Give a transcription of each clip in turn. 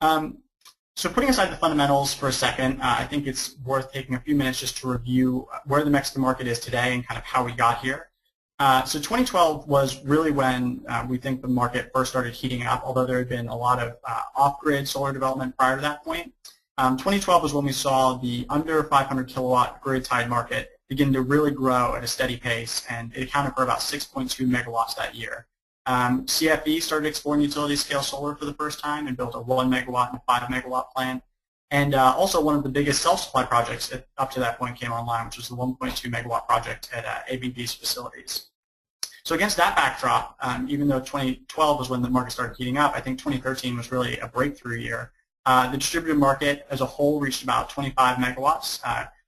Um, so putting aside the fundamentals for a second, I think it's worth taking a few minutes just to review where the Mexican market is today and kind of how we got here. So 2012 was really when we think the market first started heating up, although there had been a lot of off-grid solar development prior to that point. 2012 was when we saw the under 500 kilowatt grid-tied market begin to really grow at a steady pace, and it accounted for about 6.2 megawatts that year. CFE started exploring utility-scale solar for the first time and built a 1 megawatt and a 5 megawatt plant. And also one of the biggest self-supply projects up to that point came online, which was the 1.2 megawatt project at ABB's facilities. So against that backdrop, even though 2012 was when the market started heating up, I think 2013 was really a breakthrough year. The distributed market as a whole reached about 25 megawatts.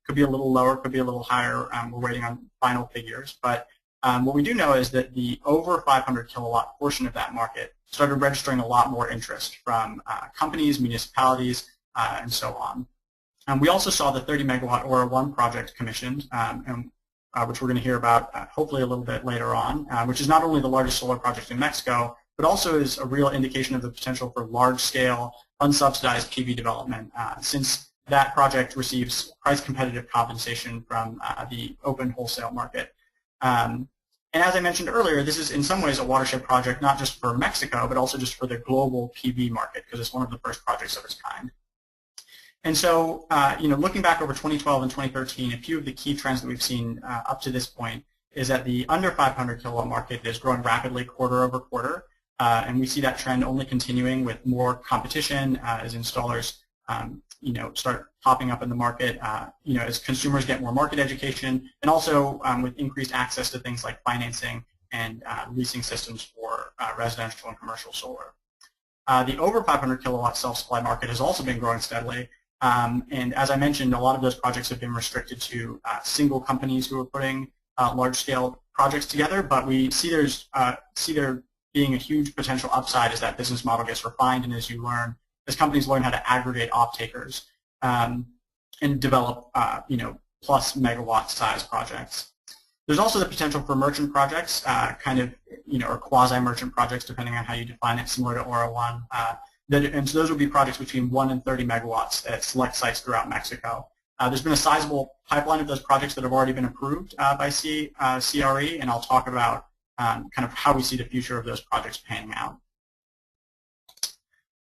Could be a little lower, could be a little higher. We're waiting on final figures. But what we do know is that the over 500 kilowatt portion of that market started registering a lot more interest from companies, municipalities, and so on. We also saw the 30 megawatt Aura 1 project commissioned, which we're going to hear about hopefully a little bit later on, which is not only the largest solar project in Mexico, but also is a real indication of the potential for large-scale, unsubsidized PV development, since that project receives price-competitive compensation from the open wholesale market. And as I mentioned earlier, this is in some ways a watershed project, not just for Mexico, but also just for the global PV market, because it's one of the first projects of its kind. And so, looking back over 2012 and 2013, a few of the key trends that we've seen up to this point is that the under 500 kilowatt market is growing rapidly quarter over quarter, and we see that trend only continuing with more competition as installers, start popping up in the market, as consumers get more market education, and also with increased access to things like financing and leasing systems for residential and commercial solar. The over 500 kilowatt self-supply market has also been growing steadily. And as I mentioned, a lot of those projects have been restricted to single companies who are putting large-scale projects together, but we see there being a huge potential upside as that business model gets refined and as companies learn how to aggregate off-takers and develop, plus megawatt size projects. There's also the potential for merchant projects, or quasi-merchant projects, depending on how you define it, similar to Aura 1. And so those would be projects between 1 and 30 megawatts at select sites throughout Mexico. There's been a sizable pipeline of those projects that have already been approved by CRE, and I'll talk about kind of how we see the future of those projects panning out.